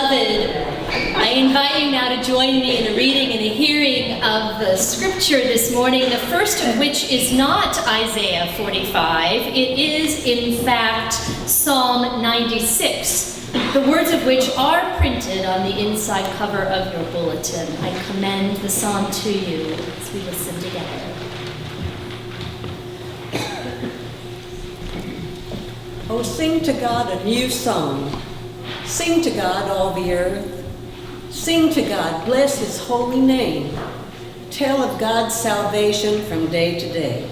beloved, I invite you now to join me in a reading and a hearing of the scripture this morning, the first of which is not Isaiah 45. It is, in fact, Psalm 96, the words of which are printed on the inside cover of your bulletin. I commend the psalm to you as we listen together. Oh, sing to God a new song. Sing to God, all the earth. Sing to God, bless his holy name. Tell of God's salvation from day to day.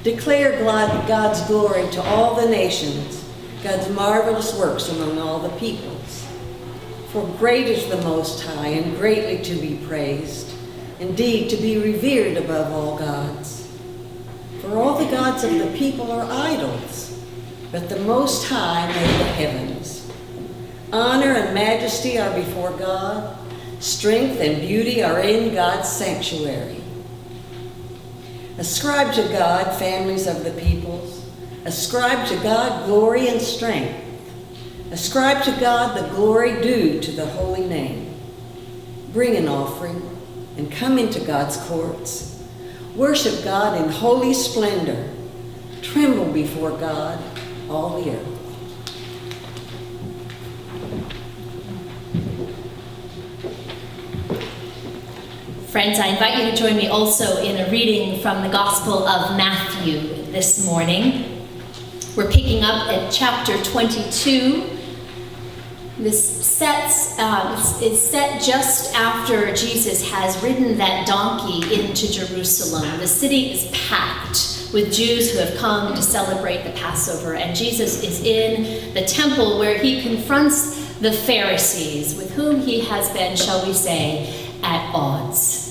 Declare God's glory to all the nations, God's marvelous works among all the peoples. For great is the Most High, and greatly to be praised, indeed to be revered above all gods. For all the gods of the people are idols, but the Most High made the heavens. Honor and majesty are before God. Strength and beauty are in God's sanctuary. Ascribe to God, families of the peoples. Ascribe to God glory and strength. Ascribe to God the glory due to the holy name. Bring an offering and come into God's courts. Worship God in holy splendor. Tremble before God, all the earth. Friends, I invite you to join me also in a reading from the Gospel of Matthew this morning. We're picking up at chapter 22. This is set just after Jesus has ridden that donkey into Jerusalem. The city is packed with Jews who have come to celebrate the Passover, and Jesus is in the temple where he confronts the Pharisees, with whom he has been, shall we say, at odds.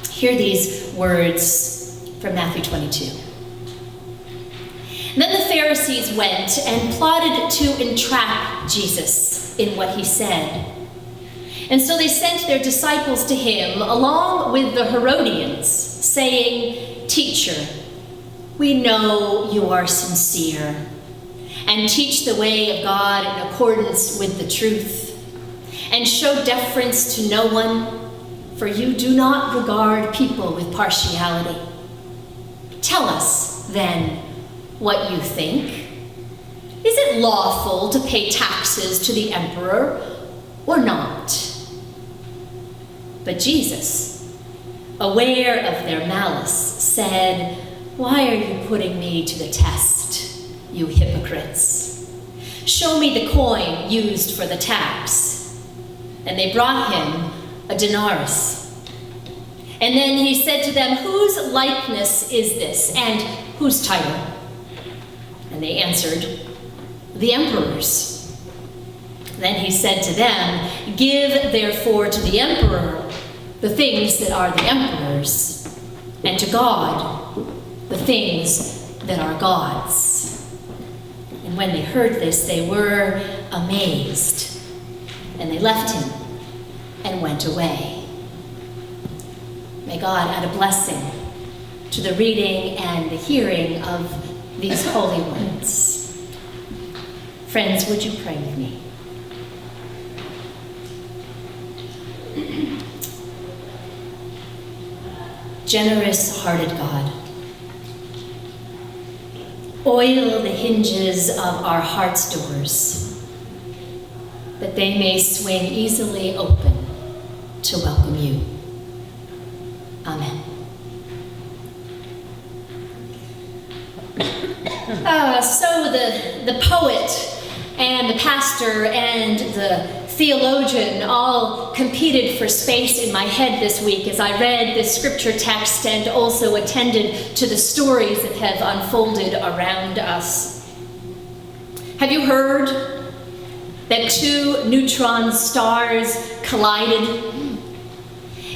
Hear these words from Matthew 22. Then the Pharisees went and plotted to entrap Jesus in what he said. And so they sent their disciples to him, along with the Herodians, saying, "Teacher, we know you are sincere, and teach the way of God in accordance with the truth, and show deference to no one, for you do not regard people with partiality. Tell us, then, what you think. Is it lawful to pay taxes to the emperor or not?" But Jesus, aware of their malice, said, "Why are you putting me to the test, you hypocrites? Show me the coin used for the tax." And they brought him a denarius. And then he said to them, "Whose likeness is this, and whose title?" And they answered, "The emperor's." Then he said to them, "Give therefore to the emperor the things that are the emperor's, and to God the things that are God's." And when they heard this, they were amazed, and they left him and went away. May God add a blessing to the reading and the hearing of these holy words. Friends, would you pray with me? Generous-hearted God, oil the hinges of our heart's doors, that they may swing easily open to welcome you. Amen. So the poet and the pastor and the theologian all competed for space in my head this week as I read this scripture text and also attended to the stories that have unfolded around us. Have you heard that two neutron stars collided?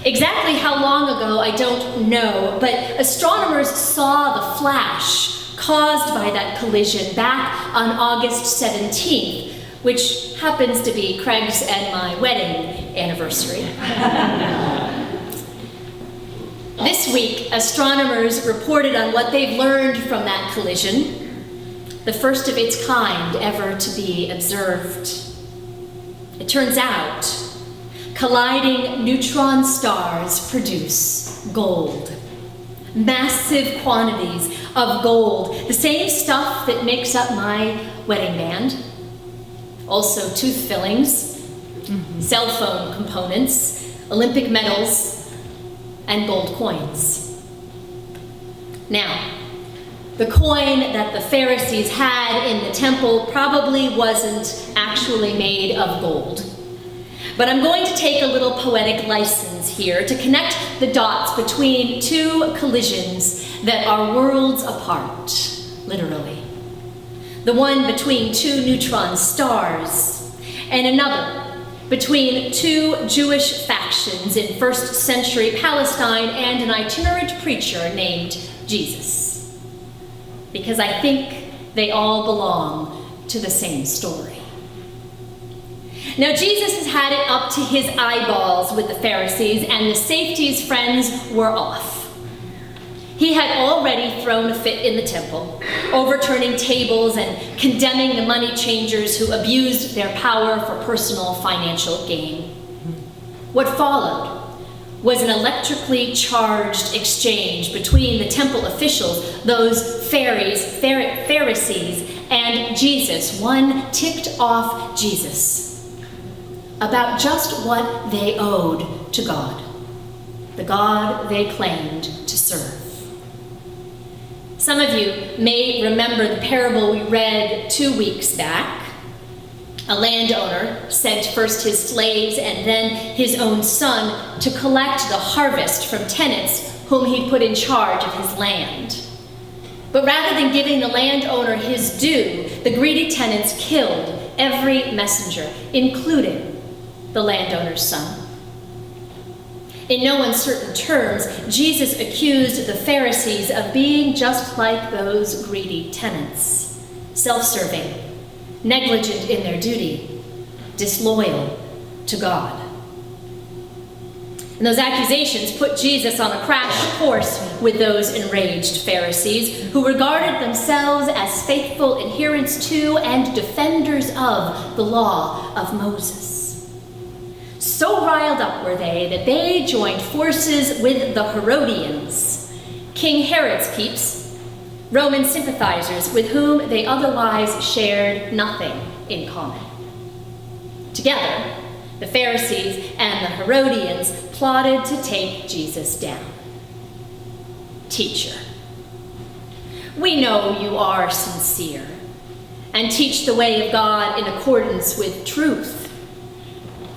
Exactly how long ago, I don't know, but astronomers saw the flash caused by that collision back on August 17th, which happens to be Craig's and my wedding anniversary. This week, astronomers reported on what they've learned from that collision, the first of its kind ever to be observed. It turns out, colliding neutron stars produce gold. Massive quantities of gold, the same stuff that makes up my wedding band. Also tooth fillings, cell phone components, Olympic medals, and gold coins. Now, the coin that the Pharisees had in the temple probably wasn't actually made of gold. But I'm going to take a little poetic license here to connect the dots between two collisions that are worlds apart, literally. The one between two neutron stars, and another between two Jewish factions in first century Palestine and an itinerant preacher named Jesus. Because I think they all belong to the same story. Now, Jesus has had it up to his eyeballs with the Pharisees, and the safety's friends were off. He had already thrown a fit in the temple, overturning tables and condemning the money changers who abused their power for personal financial gain. What followed was an electrically charged exchange between the temple officials, those Pharisees, and Jesus. One ticked off Jesus about just what they owed to God, the God they claimed to serve. Some of you may remember the parable we read 2 weeks back. A landowner sent first his slaves and then his own son to collect the harvest from tenants whom he'd put in charge of his land. But rather than giving the landowner his due, the greedy tenants killed every messenger, including the landowner's son. In no uncertain terms, Jesus accused the Pharisees of being just like those greedy tenants, self-serving, negligent in their duty, disloyal to God. And those accusations put Jesus on a crash course with those enraged Pharisees who regarded themselves as faithful adherents to and defenders of the law of Moses. So riled up were they that they joined forces with the Herodians, King Herod's peeps, Roman sympathizers with whom they otherwise shared nothing in common. Together, the Pharisees and the Herodians plotted to take Jesus down. Teacher, we know you are sincere and teach the way of God in accordance with truth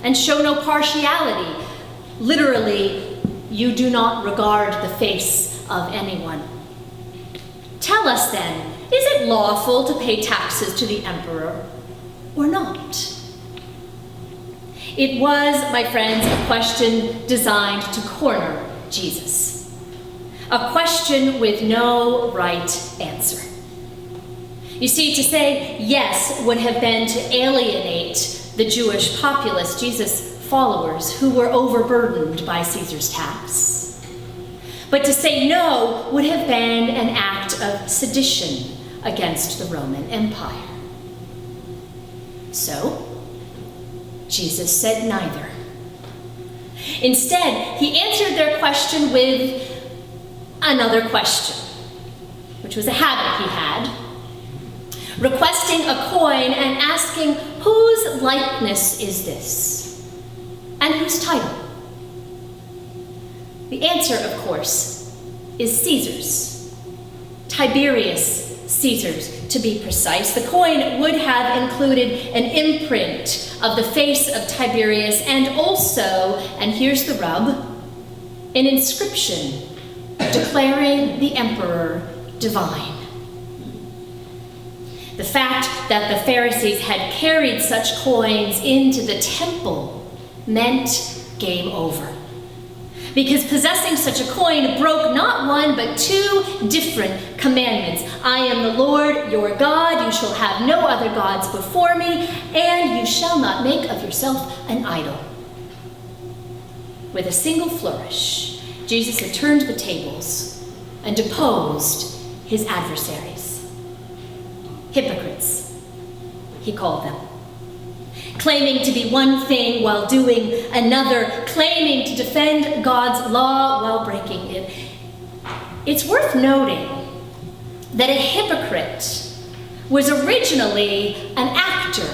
and show no partiality. Literally, you do not regard the face of anyone. Tell us then, is it lawful to pay taxes to the emperor or not? It was, my friends, a question designed to corner Jesus. A question with no right answer. You see, to say yes would have been to alienate the Jewish populace, Jesus' followers, who were overburdened by Caesar's tax. But to say no would have been an act of sedition against the Roman Empire. So, Jesus said neither. Instead, he answered their question with another question, which was a habit he had, requesting a coin and asking, whose likeness is this? And whose title? The answer, of course, is Caesar's. Tiberius Caesar's, to be precise. The coin would have included an imprint of the face of Tiberius and also, and here's the rub, an inscription declaring the emperor divine. The fact that the Pharisees had carried such coins into the temple meant game over. Because possessing such a coin broke not one but two different commandments. I am the Lord your God, you shall have no other gods before me, and you shall not make of yourself an idol. With a single flourish, Jesus had turned the tables and deposed his adversaries. Hypocrites, he called them. claiming to be one thing while doing another, claiming to defend God's law while breaking it. It's worth noting that a hypocrite was originally an actor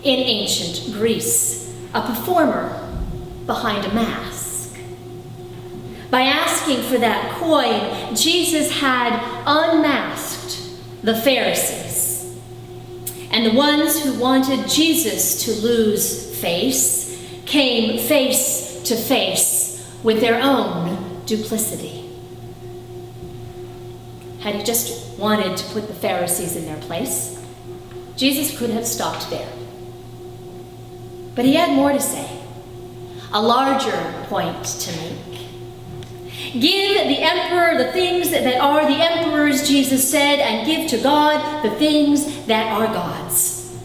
in ancient Greece, a performer behind a mask. By asking for that coin, Jesus had unmasked the Pharisees. And the ones who wanted Jesus to lose face came face to face with their own duplicity. Had he just wanted to put the Pharisees in their place, Jesus could have stopped there. But he had more to say, a larger point to make. Give the emperor the things that are the emperor's, Jesus said, and give to God the things that are God's.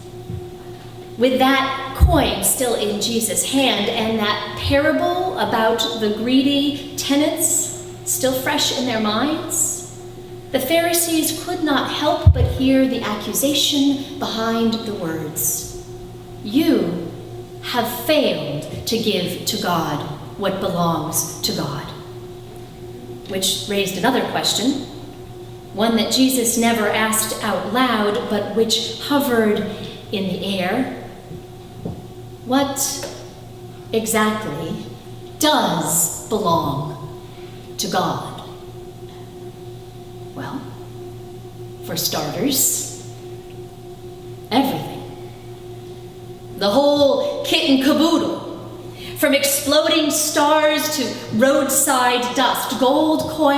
With that coin still in Jesus' hand and that parable about the greedy tenants still fresh in their minds, the Pharisees could not help but hear the accusation behind the words. You have failed to give to God what belongs to God. Which raised another question, one that Jesus never asked out loud, but which hovered in the air. What exactly does belong to God? Well, for starters, everything. The whole kit and caboodle. From exploding stars to roadside dust, gold coins